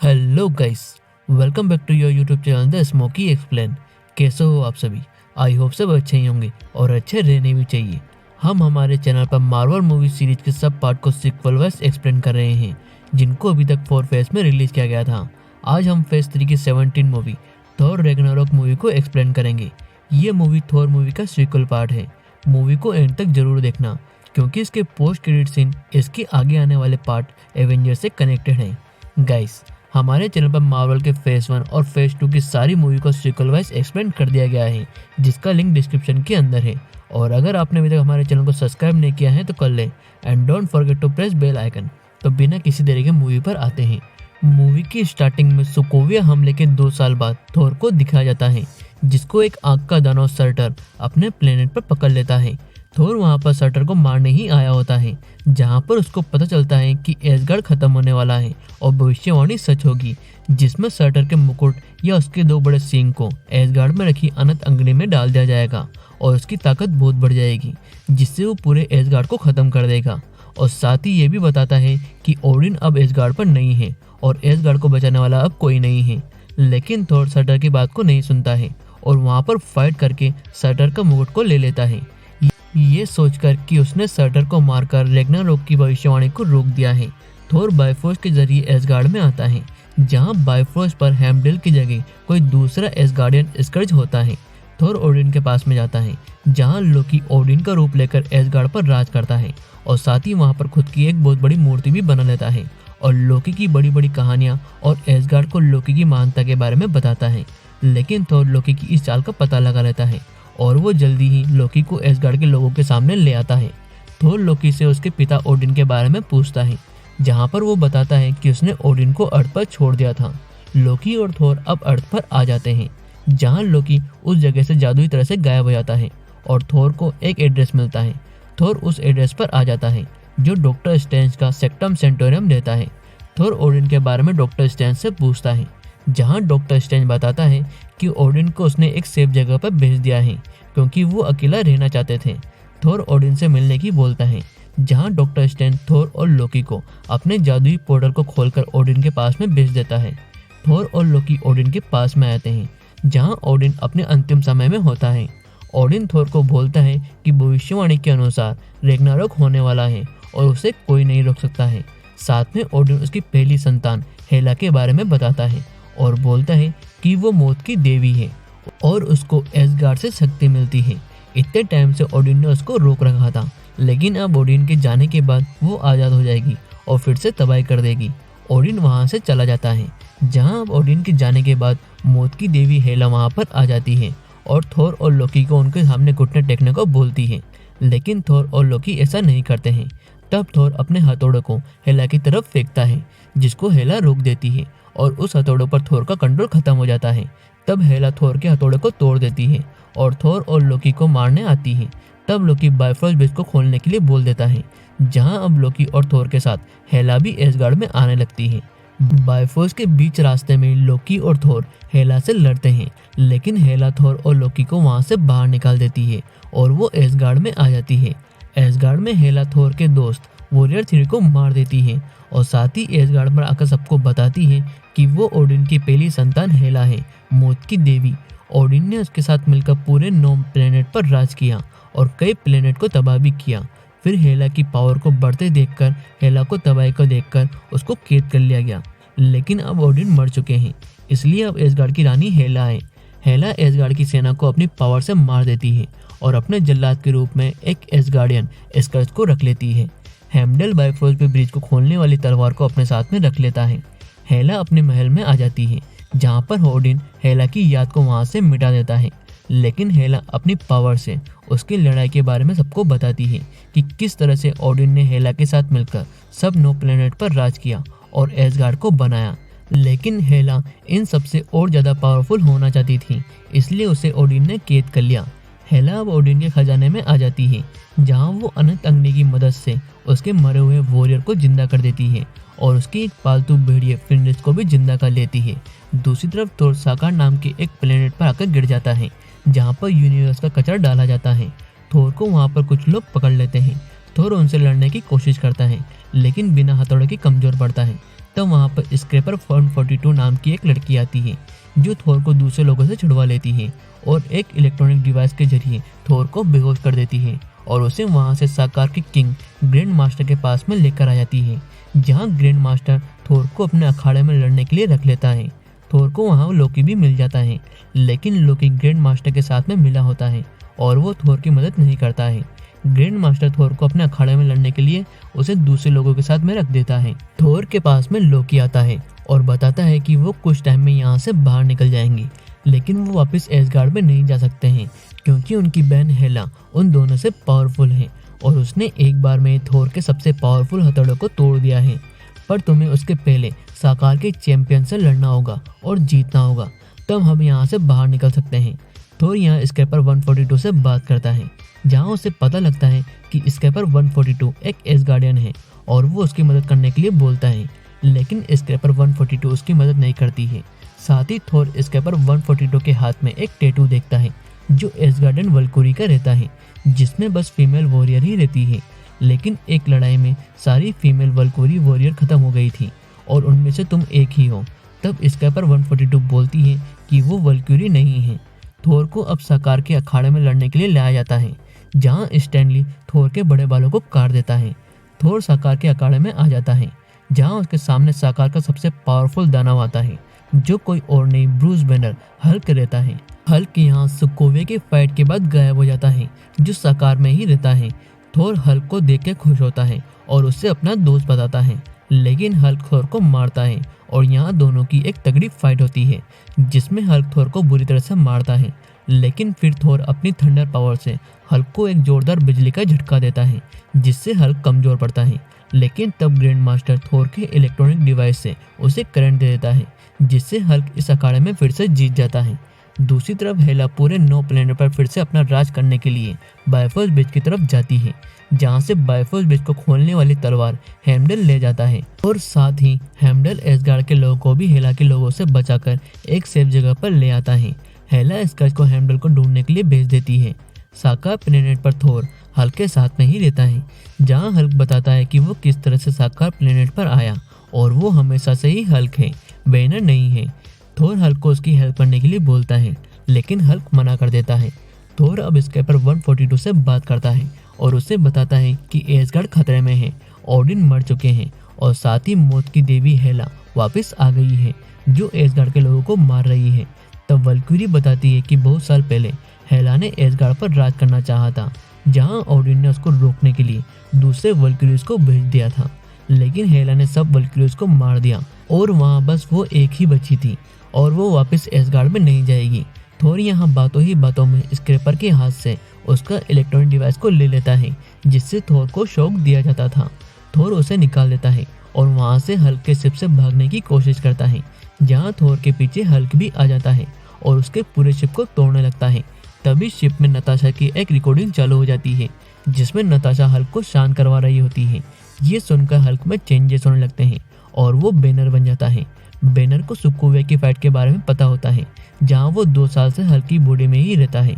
Hello guys, welcome back to your YouTube channel the smoky explain. कैसे हो आप सभी? आई होप सब अच्छे ही होंगे और अच्छे रहने भी चाहिए। हम हमारे चैनल पर मार्वल मूवी सीरीज के सब पार्ट को सीक्वल वाइज एक्सप्लेन कर रहे हैं, जिनको अभी तक 4 फेज में रिलीज किया गया था। आज हम फेज 3 की 17 मूवी थोर रैग्नारोक मूवी को एक्सप्लेन करेंगे। ये मूवी थोर मूवी का सीक्वल पार्ट है। मूवी को एंड तक जरूर देखना, क्योंकि इसके पोस्ट क्रेडिट सीन इसके आगे आने वाले पार्ट एवेंजर से कनेक्टेड हैं। गाइस, हमारे चैनल पर मार्वल के फेज 1 और फेज 2 की सारी मूवी को सीक्वल वाइज एक्सप्लेन कर दिया गया है, जिसका लिंक डिस्क्रिप्शन के अंदर है। और अगर आपने अभी तक हमारे चैनल को सब्सक्राइब नहीं किया है तो कर ले, and don't forget to press bell icon. तो बिना किसी देरी के मूवी पर आते हैं। मूवी की स्टार्टिंग में सोकोविया हमले के 2 साल बाद थोर को दिखाया जाता है, जिसको एक आग का दानव सर्टर अपने प्लेनेट पर पकड़ लेता है। थोर वहां पर सर्टर को मारने ही आया होता है, जहां पर उसको पता चलता है कि एसगार्ड खत्म होने वाला है और भविष्यवाणी सच होगी, जिसमें सर्टर के मुकुट या उसके 2 बड़े सींग को एसगार्ड में रखी अनंत अग्नि में डाल दिया जाएगा और उसकी ताकत बहुत बढ़ जाएगी, जिससे वो पूरे एसगार्ड को खत्म कर देगा। और साथ ही ये भी बताता है कि ओडिन अब एसगार्ड पर नहीं है और एसगार्ड को बचाने वाला अब कोई नहीं है। लेकिन थोर सर्टर की बात को नहीं सुनता है और वहां पर फाइट करके सर्टर का मुकुट को ले लेता है, ये सोचकर कि उसने सर्टर को मारकर रैग्नारोक की भविष्यवाणी को रोक दिया है। थोर बायफोर्स के जरिए एसगार्ड में आता है, जहां बायफोर्स पर हेमडेल की जगह कोई दूसरा एसगार्डियन स्कर्ज होता है। थोर ओडिन के पास में जाता है, जहां लोकी ओडिन का रूप लेकर एसगार्ड पर राज करता है और साथ ही वहां पर खुद की एक बहुत बड़ी मूर्ति भी बना लेता है और लोकी की बड़ी बड़ी कहानियां और एसगार्ड को लोकी की महानता के बारे में बताता है। लेकिन थोर लोकी की इस चाल का पता लगा लेता है और वो जल्दी ही लोकी को एसगार्ड के लोगों के सामने ले आता है। थोर लोकी से उसके पिता ओडिन के बारे में पूछता है, जहां पर वो बताता है कि उसने ओडिन को अर्थ पर छोड़ दिया था। लोकी और थोर अब अर्थ पर आ जाते हैं, जहां लोकी उस जगह से जादुई तरह से गायब हो जाता है और थोर को एक एड्रेस मिलता है। थोर उस एड्रेस पर आ जाता है, जो डॉक्टर स्ट्रेंज का सेक्टम सेंटोरियम देता है। थोर ओडिन के बारे में डॉक्टर स्ट्रेंज से पूछता है, जहां डॉक्टर स्ट्रेंज बताता है कि ओडिन को उसने एक सेफ जगह पर भेज दिया है, क्योंकि वो अकेला रहना चाहते थे। थोर ओडिन से मिलने की बोलता है, जहां डॉक्टर स्ट्रेंज थोर और लोकी को अपने जादुई पोर्टल को खोलकर ओडिन के पास में भेज देता है। थोर और लोकी ओडिन के पास में आते हैं, जहां ओडिन अपने अंतिम समय में होता है। ओडिन थोर को बोलता है कि भविष्यवाणी के अनुसार रैग्नारोक होने वाला है और उसे कोई नहीं रोक सकता है। साथ में ओडिन उसकी पहली संतान हेला के बारे में बताता है और बोलता है कि वो मौत की देवी है और उसको एसगार्ड से शक्ति मिलती है। इतने टाइम से ओडिन ने उसको रोक रखा था, लेकिन अब ओडिन के जाने के बाद वो आज़ाद हो जाएगी और फिर से तबाही कर देगी। ओडिन वहां से चला जाता है, जहां अब ओडिन के जाने के बाद मौत की देवी हेला वहां पर आ जाती है और थोर और लोकी को उनके सामने घुटने टेकने को बोलती है। लेकिन थोर और लोकी ऐसा नहीं करते हैं। तब थोर अपने हथौड़े को हेला की तरफ फेंकता है, जिसको हेला रोक देती है और उस हथौड़े पर थोर का कंट्रोल खत्म हो जाता है। तब हेला थोर के हथौड़े को तोड़ देती है और थोर और लोकी को मारने आती है। तब लोकी बायफोर्स ब्रिज को खोलने के लिए बोल देता है, जहां अब लोकी और थोर के साथ हेला भी एसगार्ड में आने लगती है। बायफोर्स के बीच रास्ते में लोकी और थोर हेला से लड़ते हैं, लेकिन हेला थोर और लोकी को वहां से बाहर निकाल देती है और वो एसगार्ड में आ जाती है। एसगार्ड में हेला थोर के दोस्त वॉरियर 3 को मार देती है और साथ ही एसगार्ड पर आकर सबको बताती है कि वो ओडिन की पहली संतान हेला है, मौत की देवी। ओडिन ने उसके साथ मिलकर पूरे 9 प्लेनेट पर राज किया और कई प्लेनेट को तबाह भी किया। फिर हेला की पावर को बढ़ते देखकर हेला को तबाही को देखकर उसको कैद कर लिया गया। लेकिन अब ओडिन मर चुके हैं, इसलिए अब एसगार्ड की रानी हेला है। हेला एसगार्ड की सेना को अपनी पावर से मार देती है और अपने जल्लाद के रूप में एक एसगार्डियन स्कर्ज को रख लेती है। हेमडेल बायफोर्स पे ब्रिज को खोलने वाली तलवार को अपने साथ में रख लेता है। हेला अपने महल में आ जाती है, जहां पर ओडिन हेला की याद को वहां से मिटा देता है। लेकिन हेला अपनी पावर से उसकी लड़ाई के बारे में सबको बताती है कि किस तरह से ओडिन ने हेला के साथ मिलकर सब 9 प्लेनेट पर राज किया और एसगार्ड को बनाया। लेकिन हेला इन सबसे और ज़्यादा पावरफुल होना चाहती थी, इसलिए उसे ओडिन ने कैद कर लिया। हेला अब ओडिन के खजाने में आ जाती है, जहां वो अनंत अग्नि की मदद से उसके मरे हुए वॉरियर को जिंदा कर देती है और उसकी एक पालतू भेड़िए फिनिक्स को भी जिंदा कर लेती है। दूसरी तरफ थोर साकार नाम के एक प्लेनेट पर आकर गिर जाता है, जहां पर यूनिवर्स का कचरा डाला जाता है। थोर को वहां पर कुछ लोग पकड़ लेते हैं। थोर उनसे लड़ने की कोशिश करता है, लेकिन बिना हथौड़े के कमजोर पड़ता है। तब वहाँ पर स्क्रैपर 142 नाम की एक लड़की आती है जो थोर को दूसरे लोगों से छुड़वा लेती है और एक इलेक्ट्रॉनिक डिवाइस के जरिए थोर को बेहोश कर देती है और उसे वहाँ से साकार के किंग ग्रैंड मास्टर के पास में लेकर आ जाती है, जहाँ ग्रैंड मास्टर थोर को अपने अखाड़े में लड़ने के लिए रख लेता है। थोर को वहाँ लोकी भी मिल जाता है, लेकिन लोकी ग्रैंड मास्टर के साथ में मिला होता है और वो थोर की मदद नहीं करता है। ग्रैंड मास्टर थोर को अपने अखाड़े में लड़ने के लिए उसे दूसरे लोगों के साथ में रख देता है। थोर के पास में लोकी आता है और बताता है कि वो कुछ टाइम में यहाँ से बाहर निकल जाएंगे, लेकिन वो वापस एसगार्ड में नहीं जा सकते हैं क्योंकि उनकी बहन हेला उन दोनों से पावरफुल है और उसने एक बार में थोर के सबसे पावरफुल हथौड़ों को तोड़ दिया है। पर तुम्हें उसके पहले साकार के चैंपियन से लड़ना होगा और जीतना होगा, तब हम यहाँ से बाहर निकल सकते हैं। थोर यहाँ स्क्रैपर 142 से बात करता है, जहाँ उसे पता लगता है कि स्क्रैपर 142 एक एसगार्डियन है और वो उसकी मदद करने के लिए बोलता है, लेकिन स्क्रैपर 142 उसकी मदद नहीं करती है। साथ ही थोर स्क्रैपर 142 के हाथ में एक टैटू देखता है जो एसगार्डियन वल्कुरी का रहता है, जिसमें बस फीमेल वॉरियर ही रहती है। लेकिन एक लड़ाई में सारी फीमेल वल्कुरी वॉरियर खत्म हो गई थी और उनमें से तुम एक ही हो। तब स्क्रैपर 142 बोलती है कि वो वल्कुरी नहीं है। थोर को अब साकार के अखाड़े में लड़ने के लिए लाया जाता है, जहाँ स्टैनली थोर के बड़े बालों को काट देता है। थोर साकार के अखाड़े में आ जाता है, जहाँ उसके सामने साकार का सबसे पावरफुल दानव आता है, जो कोई और नहीं ब्रूस बैनर हल्क रहता है। हल्क यहाँ सुकोवे के फाइट के बाद गायब हो जाता है, जो साकार में ही रहता है। थोर हल्क को देख के खुश होता है और उससे अपना दोस्त बताता है, लेकिन हल्क थोर को मारता है और यहाँ दोनों की एक तगड़ी फाइट होती है, जिसमें हल्क थोर को बुरी तरह से मारता है। लेकिन फिर थोर अपनी थंडर पावर से हल्क को एक जोरदार बिजली का झटका देता है, जिससे हल्क कमजोर पड़ता है। लेकिन तब ग्रैंड मास्टर थोर के इलेक्ट्रॉनिक डिवाइस से उसे करंट दे देता है, जिससे हल्क इस अखाड़े में फिर से जीत जाता है। दूसरी तरफ हेला पूरे 9 प्लेनेट पर फिर से अपना राज करने के लिए बायोफोर्स ब्रिज की तरफ जाती है, जहां से बायोफोर्स ब्रिज को खोलने वाली तलवार हेमडल ले जाता है और साथ ही हेमडल एसगार्ड के लोगों को भी हेला के लोगों से बचाकर एक सेफ जगह पर ले आता है। हेला स्कर्ज को हेमडल को ढूंढने के लिए भेज देती है। साकार प्लेनेट पर थोर हल्क के साथ में ही रहता है, जहाँ हल्क बताता है कि वो किस तरह से साकार प्लेनेट पर आया और वो हमेशा से ही हल्क है, बैनर नहीं है। थोर हल्क को उसकी हेल्प करने के लिए बोलता है, लेकिन हल्क मना कर देता है। थोर अब स्क्रैपर 142 से बात करता है और उसे बताता है कि एसगार्ड खतरे में है, ओडिन मर चुके हैं और साथ ही मौत की देवी हेला वापस आ गई है, जो एसगार्ड के लोगों को मार रही है। तब वल्कुरी बताती है कि बहुत साल पहले हेला ने एसगार्ड पर राज करना चाहा था, जहां ओडिन ने उसको रोकने के लिए दूसरे वल्कुरीज को भेज दिया था, लेकिन हेला ने सब वल्कुरीज को मार दिया और वहां बस वो एक ही बची थी और वो वापस एसगार्ड में नहीं जाएगी। थोर यहाँ बातों ही बातों में स्क्रैपर के हाथ से उसका इलेक्ट्रॉनिक डिवाइस को ले लेता है, जिससे थोर को शॉक दिया जाता था। थोर उसे निकाल देता है और वहाँ से हल्क के शिप से भागने की कोशिश करता है, जहाँ थोर के पीछे हल्क भी आ जाता है और उसके पूरे शिप को तोड़ने लगता है। तभी शिप में नताशा की एक रिकॉर्डिंग चालू हो जाती है, जिसमें नताशा हल्क को शांत करवा रही होती है। ये सुनकर हल्क में चेंजेस होने लगते हैं और वो बैनर बन जाता है। बैनर को सुकोवे की फाइट के बारे में पता होता है, जहाँ वो 2 साल से हल्क की बॉडी में ही रहता है।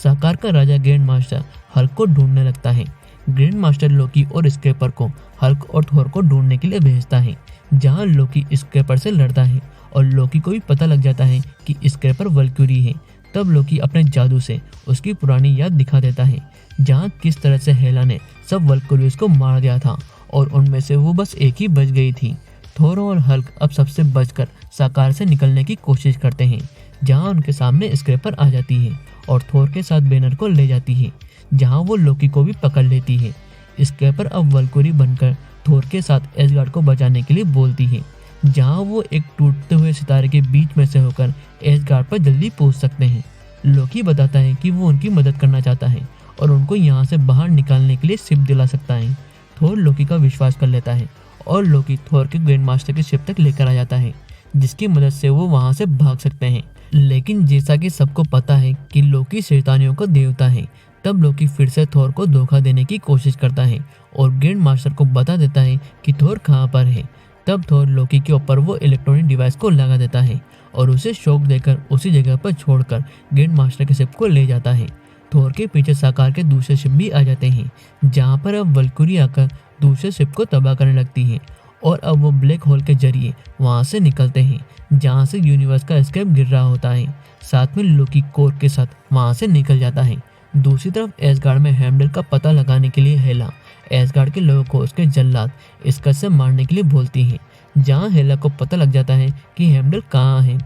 साकार का राजा ग्रैंड मास्टर हल्क को ढूंढने लगता है। ग्रैंड मास्टर लोकी और स्क्रैपर को हल्क और थोर को ढूंढने के लिए भेजता है, जहाँ लोकी स्क्रैपर से लड़ता है और लोकी को भी पता लग जाता है कि स्क्रैपर वल्कुरी है। तब लोकी अपने जादू से उसकी पुरानी याद दिखा देता है, जहाँ किस तरह से हेला ने सब वल्कुरीज को मार दिया था और उनमें से वो बस एक ही बच गई थी। थोर और हल्क अब सबसे बचकर साकार से निकलने की कोशिश करते हैं, जहां उनके सामने स्क्रैपर आ जाती है और थोर के साथ बैनर को ले जाती है, जहां वो लोकी को भी पकड़ लेती है। स्क्रैपर अब वल्कुरी बनकर थोर के साथ एसगार्ड को बचाने के लिए बोलती है, जहां वो एक टूटते हुए सितारे के बीच में से होकर एसगार्ड पर जल्दी पहुंच सकते हैं। लोकी बताता है कि वो उनकी मदद करना चाहता है और उनको यहाँ से बाहर निकालने के लिए शिप दिला सकता है। थोर लोकी का विश्वास कर लेता है और लोकी थोर के ग्रैंड मास्टर की शिप तक लेकर आ जाता है, जिसकी मदद से वो वहां से भाग सकते हैं। लेकिन जैसा कि सबको पता है कि लोकी शैतानियों का देवता है, तब लोकी फिर से थोर को धोखा देने की कोशिश करता है और ग्रैंड मास्टर को बता देता है कि थोर कहाँ पर है। तब थोर लोकी के ऊपर वो इलेक्ट्रॉनिक डिवाइस को लगा देता है और उसे शॉक देकर उसी जगह पर छोड़कर ग्रैंड मास्टर के शिप को ले जाता है। थोर के पीछे साकार के दूसरे शिप भी आ जाते हैं, जहाँ पर अब वल्कुरी आकर दूसरे शिप को तबाह करने लगती है और अब वो ब्लैक होल के जरिए वहाँ से निकलते हैं जहाँ से यूनिवर्स का एस्केप गिर रहा होता है। साथ में लोकी कोर के साथ वहाँ से निकल जाता है। दूसरी तरफ एसगार्ड में हेमडल का पता लगाने के लिए हेला एसगार्ड के लोगों को उसके जल्लाद स्कट से मारने के लिए बोलती है। जहाँ हेला को पता लग जाता है कि हेमडल कहाँ है,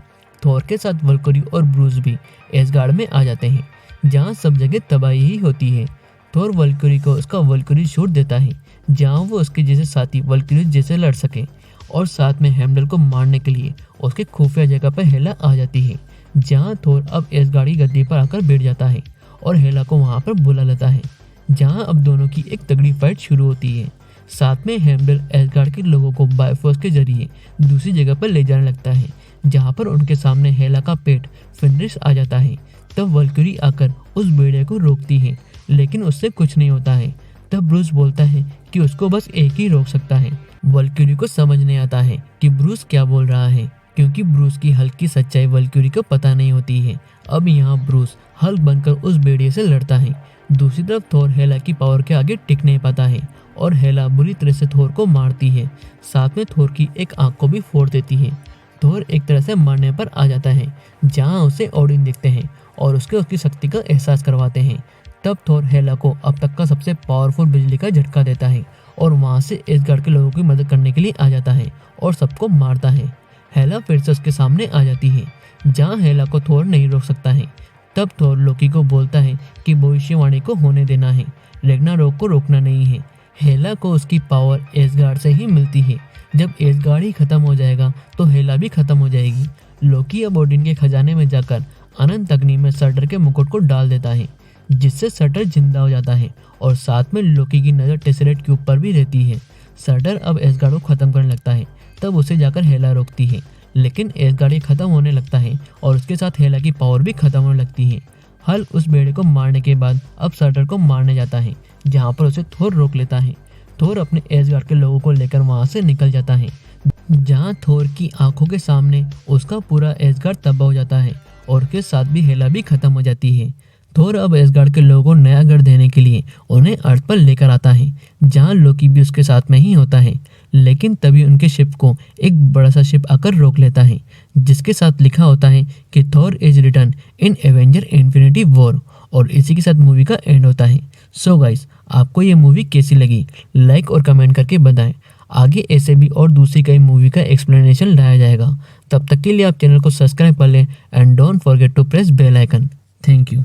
थोर के साथ वल्क्यूरी और ब्रूस भी एसगार्ड में आ जाते हैं जहाँ सब जगह तबाही ही होती है। थोर वल्क्यूरी को उसका वल्क्यूरी शूट देता है जहाँ वो उसके जैसे साथी वल्क्यूरी जैसे लड़ सके, और साथ में हेमडल को मारने के लिए उसके खुफिया जगह पर हेला आ जाती है जहाँ थोर अब एसगार्ड की गद्दी पर आकर बैठ जाता है और हेला को वहाँ पर बुला लेता है जहाँ अब दोनों की एक तगड़ी फाइट शुरू होती है। साथ में हेमडल एसगार्ड के लोगों को बायफोर्स के जरिए दूसरी जगह पर ले जाने लगता है जहाँ पर उनके सामने हेला का पेट फिनरिस आ जाता है। तब वल्क्यूरी आकर उस भेड़िया को रोकती है लेकिन उससे कुछ नहीं होता है। तब ब्रूस बोलता है कि उसको बस एक ही रोक सकता है। वल्क्यूरी को समझ नहीं आता है कि ब्रूस क्या बोल रहा है क्योंकि ब्रूस की हल्क की सच्चाई वल्क्यूरी को पता नहीं होती है। अब यहाँ ब्रूस हल्क बनकर उस भेड़िए से लड़ता है। दूसरी तरफ थोर हेला की पावर के आगे टिक नहीं पाता है और हेला बुरी तरह से थोर को मारती है। साथ में थोर की एक आंख को भी फोड़ देती है। थोर एक तरह से मरने पर आ जाता है जहाँ उसे ओडिन देखते हैं और उसकी शक्ति का एहसास करवाते हैं। तब थोर हेला को अब तक का सबसे पावरफुल बिजली का झटका देता है और वहाँ से एसगार्ड के लोगों की मदद करने के लिए आ जाता है और सबको मारता है। हेला फिर से उसके सामने आ जाती है जहाँ हेला को थोर नहीं रोक सकता है। तब थोर लोकी को बोलता है कि भविष्यवाणी को होने देना है, रैग्नारोक को रोकना नहीं है। हेला को उसकी पावर एसगार्ड से ही मिलती है। जब एसगार्ड ही खत्म हो जाएगा तो हेला भी खत्म हो जाएगी। लोकी अब ओडिन के खजाने में जाकर अनंत अग्नि में सर्टर के मुकुट को डाल देता है जिससे सर्टर जिंदा हो जाता है और साथ में लोकी की नज़र टेसरेट के ऊपर भी रहती है। सर्टर अब एसगार्ड को खत्म करने लगता है। तब उसे जाकर हेला रोकती है लेकिन एसगार्ड खत्म होने लगता है और उसके साथ हेला की पावर भी खत्म होने लगती है। हल्क उस भेड़े को मारने के बाद अब सर्टर को मारने जाता है जहाँ पर उसे थोर रोक लेता है। थोर अपने एसगार्ड के लोगों को लेकर वहाँ से निकल जाता है जहाँ थोर की आंखों के सामने उसका पूरा एसगार्ड तबाह हो जाता है और उसके साथ भी हेला भी खत्म हो जाती है। थोर अब एसगार्ड के लोगों को नया घर देने के लिए उन्हें अर्थ पर लेकर आता है जहाँ लोकी भी उसके साथ में ही होता है। लेकिन तभी उनके शिप को एक बड़ा सा शिप आकर रोक लेता है जिसके साथ लिखा होता है कि Thor is return in Avenger Infinity War, और इसी के साथ मूवी का एंड होता है। सो गाइस, आपको ये मूवी कैसी लगी लाइक और कमेंट करके बताएं। आगे ऐसे भी और दूसरी कई मूवी का एक्सप्लेनेशन लाया जाएगा। तब तक के लिए आप चैनल को सब्सक्राइब कर लें and don't forget to press bell icon. Thank you.